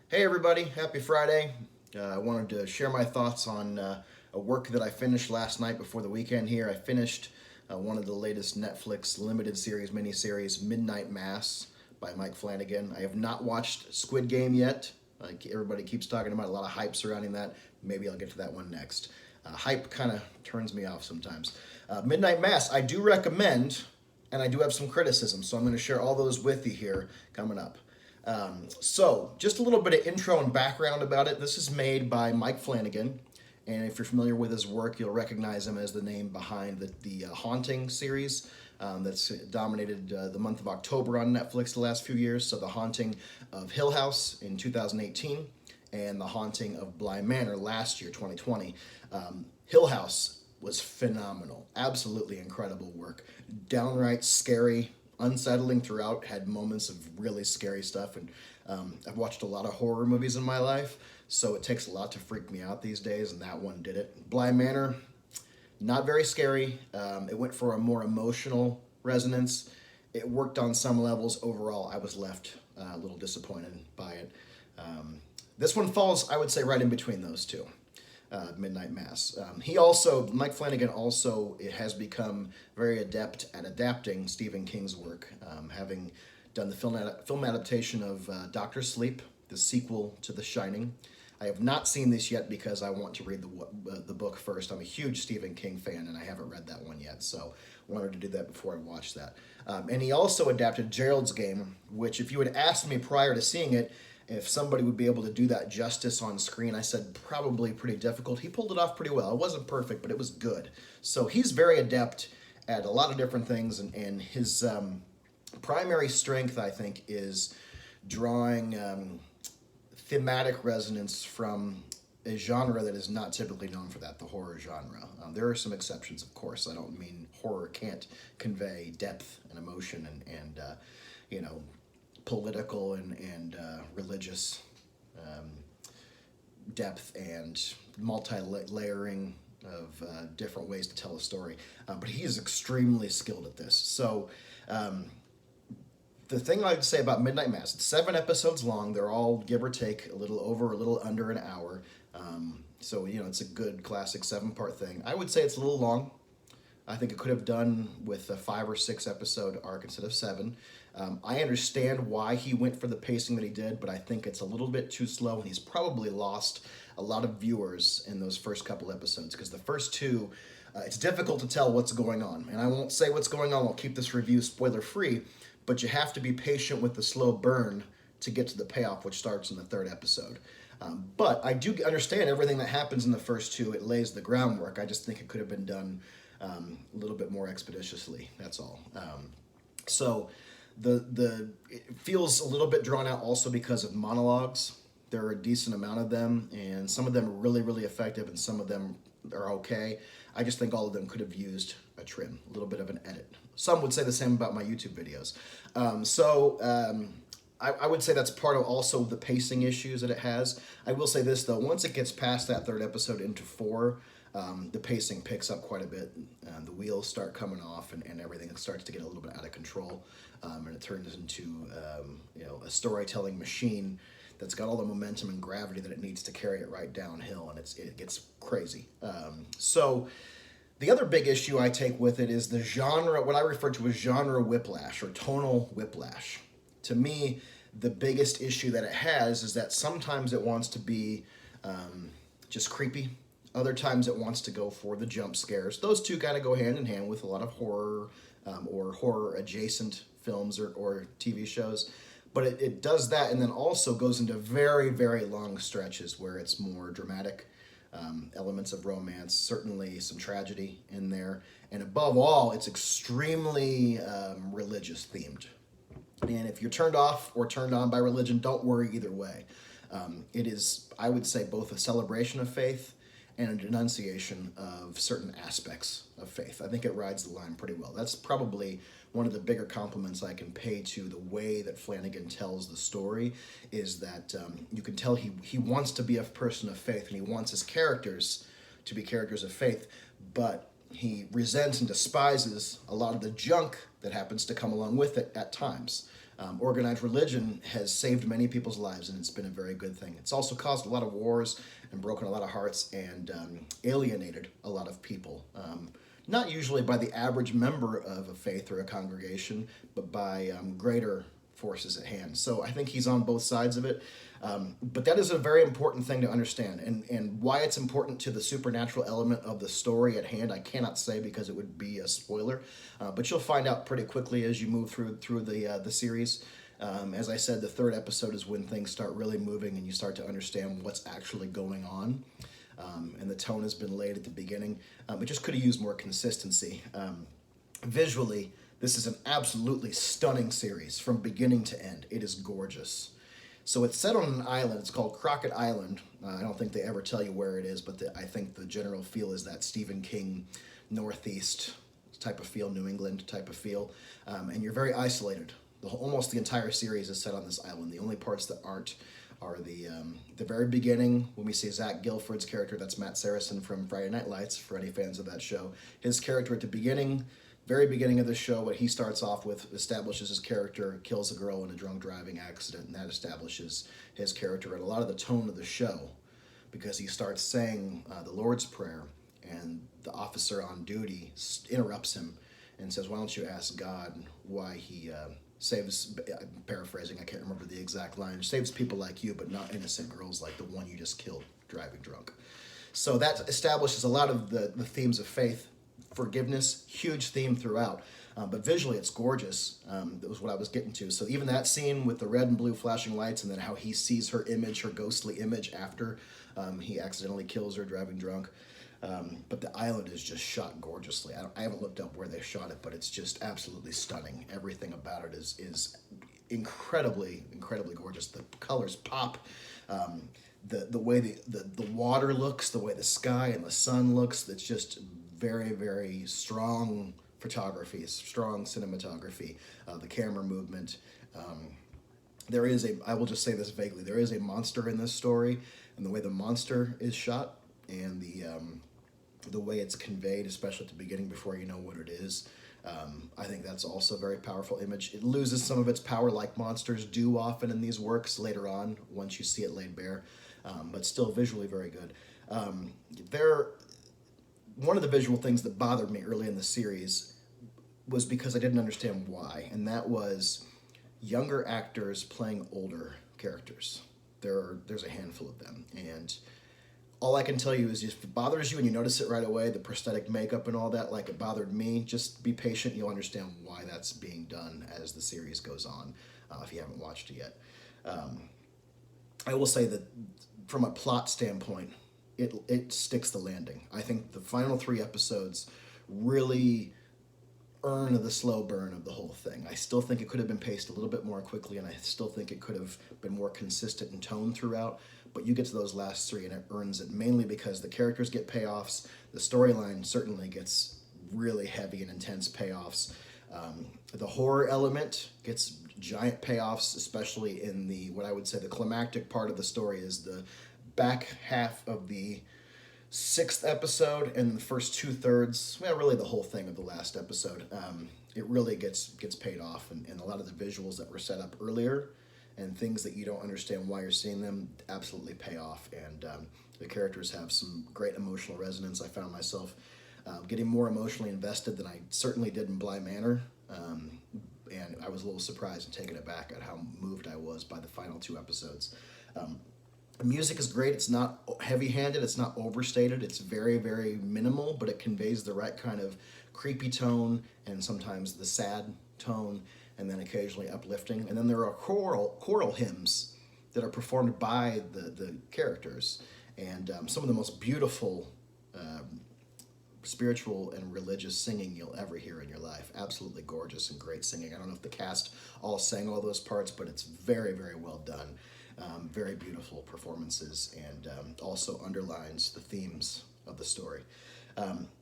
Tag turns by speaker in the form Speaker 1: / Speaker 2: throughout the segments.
Speaker 1: Hey everybody, happy Friday. I wanted to share my thoughts on a work that I finished last night before the weekend here. I finished one of the latest Netflix limited series, miniseries, Midnight Mass by Mike Flanagan. I have not watched Squid Game yet. Like everybody keeps talking about, a lot of hype surrounding that. Maybe I'll get to that one next. Hype kind of turns me off sometimes. Midnight Mass, I do recommend, and I do have some criticism, so I'm going to share all those with you here coming up. So, just a little bit of intro and background about it. This is made by Mike Flanagan, and if you're familiar with his work, you'll recognize him as the name behind the Haunting series that's dominated the month of October on Netflix the last few years. So, The Haunting of Hill House in 2018, and The Haunting of Bly Manor last year, 2020. Hill House was phenomenal, absolutely incredible work, downright scary, unsettling throughout, had moments of really scary stuff. And I've watched a lot of horror movies in my life, so it takes a lot to freak me out these days, and that one did it. Bly Manor, not very scary. It went for a more emotional resonance. It worked on some levels. Overall, I was left a little disappointed by it. This one falls, I would say, right in between those two. Midnight Mass. Mike Flanagan also has become very adept at adapting Stephen King's work, having done the film adaptation of Doctor Sleep, the sequel to The Shining. I have not seen this yet because I want to read the book first. I'm a huge Stephen King fan, and I haven't read that one yet, so wanted to do that before I watch that. And he also adapted Gerald's Game, which, if you had asked me prior to seeing it, if somebody would be able to do that justice on screen, I said probably pretty difficult. He pulled it off pretty well. It wasn't perfect, but it was good. So he's very adept at a lot of different things, and his primary strength, I think, is drawing thematic resonance from a genre that is not typically known for that, the horror genre. There are some exceptions, of course. I don't mean horror can't convey depth and emotion and you know, political and religious depth and multi-layering of different ways to tell a story. But he is extremely skilled at this. So the thing I'd say about Midnight Mass, it's 7 episodes long. They're all, give or take, a little over, a little under an hour. So, you know, it's a good classic 7-part thing. I would say it's a little long. I think it could have done with a 5 or 6 episode arc instead of 7. I understand why he went for the pacing that he did, but I think it's a little bit too slow, and he's probably lost a lot of viewers in those first couple episodes, because the first 2, it's difficult to tell what's going on. And I won't say what's going on, I'll keep this review spoiler free, but you have to be patient with the slow burn to get to the payoff, which starts in the 3rd episode. But I do understand everything that happens in the first 2. It lays the groundwork. I just think it could have been done a little bit more expeditiously. That's all. So it feels a little bit drawn out also because of monologues. There are a decent amount of them, and some of them are really, really effective, and some of them are okay. I just think all of them could have used a trim, a little bit of an edit. Some would say the same about my YouTube videos. I would say that's part of also the pacing issues that it has. I will say this, though. Once it gets past that 3rd episode into 4, the pacing picks up quite a bit. The wheels start coming off, and everything starts to get a little bit out of control. And it turns into a storytelling machine that's got all the momentum and gravity that it needs to carry it right downhill, and it gets crazy. So the other big issue I take with it is the genre, what I refer to as genre whiplash or tonal whiplash. To me, the biggest issue that it has is that sometimes it wants to be just creepy. Other times it wants to go for the jump scares. Those two kind of go hand in hand with a lot of horror or horror adjacent films or TV shows. But it does that, and then also goes into very, very long stretches where it's more dramatic, elements of romance, certainly some tragedy in there. And above all, it's extremely religious themed. And if you're turned off or turned on by religion, don't worry either way. It is, I would say, both a celebration of faith and a denunciation of certain aspects of faith. I think it rides the line pretty well. That's probably one of the bigger compliments I can pay to the way that Flanagan tells the story, is that you can tell he wants to be a person of faith, and he wants his characters to be characters of faith, but he resents and despises a lot of the junk that happens to come along with it at times. Organized religion has saved many people's lives, and it's been a very good thing. It's also caused a lot of wars and broken a lot of hearts and alienated a lot of people. Not usually by the average member of a faith or a congregation, but by greater forces at hand. So I think he's on both sides of it. But that is a very important thing to understand. And why it's important to the supernatural element of the story at hand, I cannot say because it would be a spoiler. But you'll find out pretty quickly as you move through the series. As I said, the third episode is when things start really moving and you start to understand what's actually going on. And the tone has been laid at the beginning. It just could have used more consistency. Visually, this is an absolutely stunning series from beginning to end. It is gorgeous. So it's set on an island. It's called Crockett Island. I don't think they ever tell you where it is, but I think the general feel is that Stephen King Northeast type of feel, New England type of feel. And you're very isolated. Almost the entire series is set on this island. The only parts that aren't are the very beginning when we see Zach Gilford's character. That's Matt Saracen from Friday Night Lights, for any fans of that show. His character at the beginning, very beginning of the show, what he starts off with establishes his character, kills a girl in a drunk driving accident, and that establishes his character and a lot of the tone of the show, because he starts saying the Lord's Prayer, and the officer on duty interrupts him and says, "Why don't you ask God why he saves," I'm paraphrasing, I can't remember the exact line, "saves people like you, but not innocent girls like the one you just killed driving drunk." So that establishes a lot of the themes of faith, forgiveness, huge theme throughout. But visually, it's gorgeous. That was what I was getting to. So even that scene with the red and blue flashing lights, and then how he sees her image, her ghostly image, after he accidentally kills her driving drunk. But the island is just shot gorgeously. I haven't looked up where they shot it, but it's just absolutely stunning. Everything about it is incredibly, incredibly gorgeous. The colors pop. The way the water looks, the way the sky and the sun looks, it's just very, very strong photography, strong cinematography, the camera movement. There is I will just say this vaguely, there is a monster in this story, and the way the monster is shot and the way it's conveyed, especially at the beginning before you know what it is, I think that's also a very powerful image. It loses some of its power, like monsters do often in these works later on, once you see it laid bare, but still visually very good. One of the visual things that bothered me early in the series was because I didn't understand why, and that was younger actors playing older characters. There's a handful of them, and all I can tell you is if it bothers you and you notice it right away, the prosthetic makeup and all that, like it bothered me, just be patient. You'll understand why that's being done as the series goes on, if you haven't watched it yet. I will say that from a plot standpoint, it sticks the landing. I think the final 3 episodes really earn the slow burn of the whole thing. I still think it could have been paced a little bit more quickly, and I still think it could have been more consistent in tone throughout, but you get to those last 3 and it earns it, mainly because the characters get payoffs, the storyline certainly gets really heavy and intense payoffs. The horror element gets giant payoffs, especially in what I would say the climactic part of the story is the back half of the 6th episode and the first 2/3, well, really the whole thing of the last episode. It really gets paid off, and a lot of the visuals that were set up earlier and things that you don't understand why you're seeing them absolutely pay off, and the characters have some great emotional resonance. I found myself getting more emotionally invested than I certainly did in Bly Manor, and I was a little surprised and taken aback at how moved I was by the final 2 episodes. The music is great. It's not heavy-handed. It's not overstated. It's very, very minimal, but it conveys the right kind of creepy tone and sometimes the sad tone, and then occasionally uplifting. And then there are choral hymns that are performed by the characters, and some of the most beautiful spiritual and religious singing you'll ever hear in your life. Absolutely gorgeous and great singing. I don't know if the cast all sang all those parts, but it's very, very well done. Very beautiful performances, and also underlines the themes of the story.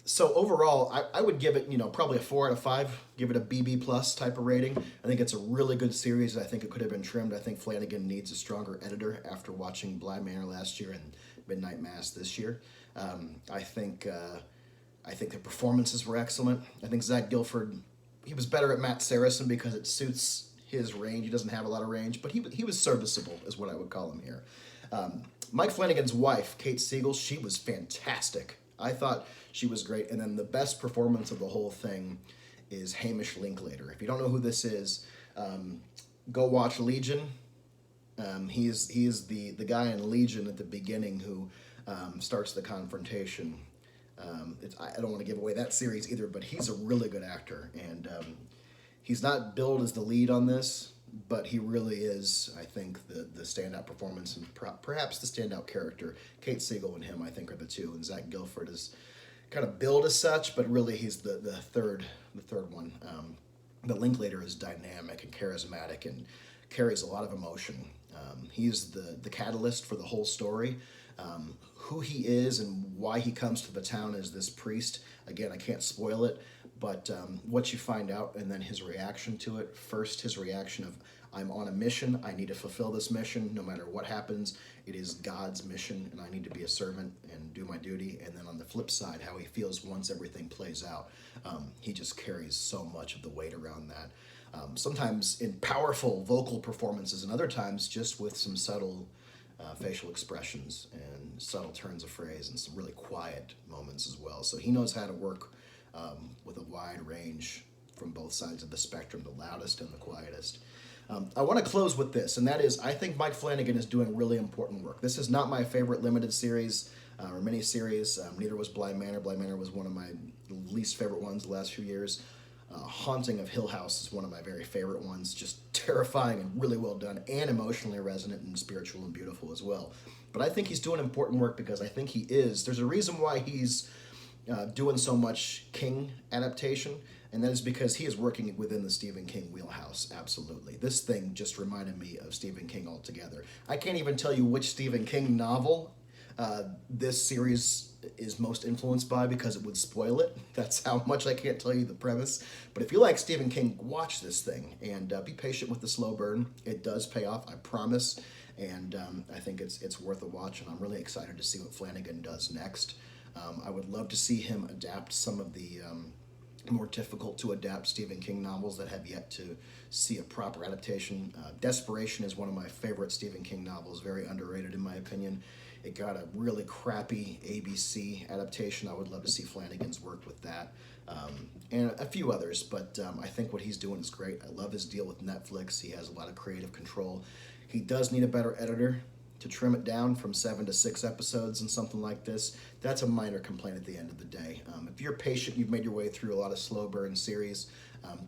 Speaker 1: So overall, I would give it, probably a 4 out of 5. Give it a BB plus type of rating. I think it's a really good series. I think it could have been trimmed. I think Flanagan needs a stronger editor after watching Bly Manor last year and Midnight Mass this year. I think the performances were excellent. I think Zach Gilford, he was better at Matt Saracen because it suits his range. He doesn't have a lot of range, but he was serviceable, is what I would call him here. Mike Flanagan's wife, Kate Siegel, she was fantastic. I thought she was great. And then the best performance of the whole thing is Hamish Linklater. If you don't know who this is, go watch Legion. He's the guy in Legion at the beginning who starts the confrontation. I don't want to give away that series either, but he's a really good actor, and he's not billed as the lead on this, but he really is, I think, the standout performance and perhaps the standout character. Kate Siegel and him, I think, are the two, and Zach Gilford is kind of billed as such, but really he's the third one. But Linklater is dynamic and charismatic and carries a lot of emotion. He's the catalyst for the whole story. Who he is and why he comes to the town as this priest. Again, I can't spoil it, but what you find out and then his reaction to it. First, his reaction of, I'm on a mission, I need to fulfill this mission, no matter what happens, it is God's mission, and I need to be a servant and do my duty. And then on the flip side, how he feels once everything plays out. He just carries so much of the weight around that. Sometimes in powerful vocal performances, and other times just with some subtle facial expressions and subtle turns of phrase and some really quiet moments as well. So he knows how to work with a wide range from both sides of the spectrum, the loudest and the quietest. I want to close with this, and that is, I think Mike Flanagan is doing really important work. This is not my favorite limited series or miniseries. Neither was Bly Manor. Bly Manor was one of my least favorite ones the last few years. Haunting of Hill House is one of my very favorite ones, just terrifying and really well done and emotionally resonant and spiritual and beautiful as well. But I think he's doing important work because I think he is. There's a reason why he's doing so much King adaptation, and that is because he is working within the Stephen King wheelhouse, absolutely. This thing just reminded me of Stephen King altogether. I can't even tell you which Stephen King novel this series is most influenced by because it would spoil it. That's how much I can't tell you the premise. But if you like Stephen King, watch this thing and be patient with the slow burn. It does pay off, I promise. And I think it's worth a watch, and I'm really excited to see what Flanagan does next. I would love to see him adapt some of the more difficult to adapt Stephen King novels that have yet to see a proper adaptation. Desperation is one of my favorite Stephen King novels, very underrated in my opinion. It got a really crappy ABC adaptation. I would love to see Flanagan's work with that. And a few others, but I think what he's doing is great. I love his deal with Netflix. He has a lot of creative control. He does need a better editor to trim it down from 7 to 6 episodes and something like this. That's a minor complaint at the end of the day. If you're patient, you've made your way through a lot of slow burn series,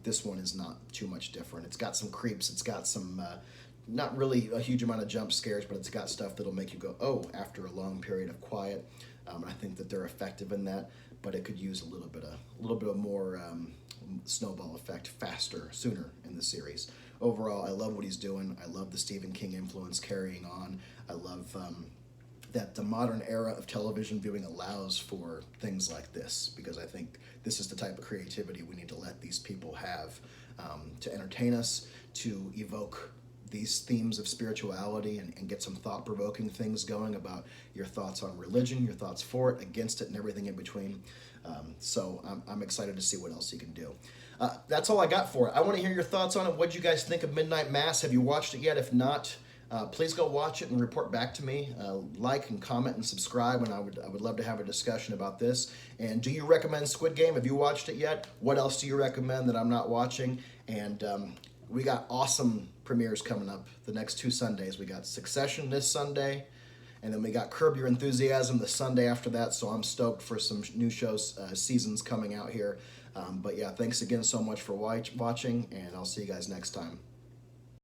Speaker 1: this one is not too much different. It's got some creeps, it's got some not really a huge amount of jump scares, but it's got stuff that'll make you go, oh, after a long period of quiet. I think that they're effective in that, but it could use a little bit of more snowball effect faster, sooner in the series. Overall, I love what he's doing. I love the Stephen King influence carrying on. I love that the modern era of television viewing allows for things like this, because I think this is the type of creativity we need to let these people have to entertain us, to evoke these themes of spirituality and get some thought-provoking things going about your thoughts on religion, your thoughts for it, against it, and everything in between. So I'm excited to see what else you can do. That's all I got for it. I want to hear your thoughts on it. What do you guys think of Midnight Mass? Have you watched it yet? If not, please go watch it and report back to me. Like and comment and subscribe, and I would love to have a discussion about this. And do you recommend Squid Game? Have you watched it yet? What else do you recommend that I'm not watching? And we got awesome premieres coming up the next 2 Sundays. We got Succession this Sunday, and then we got Curb Your Enthusiasm the Sunday after that, so I'm stoked for some new shows, seasons coming out here. But yeah, thanks again so much for watching, and I'll see you guys next time.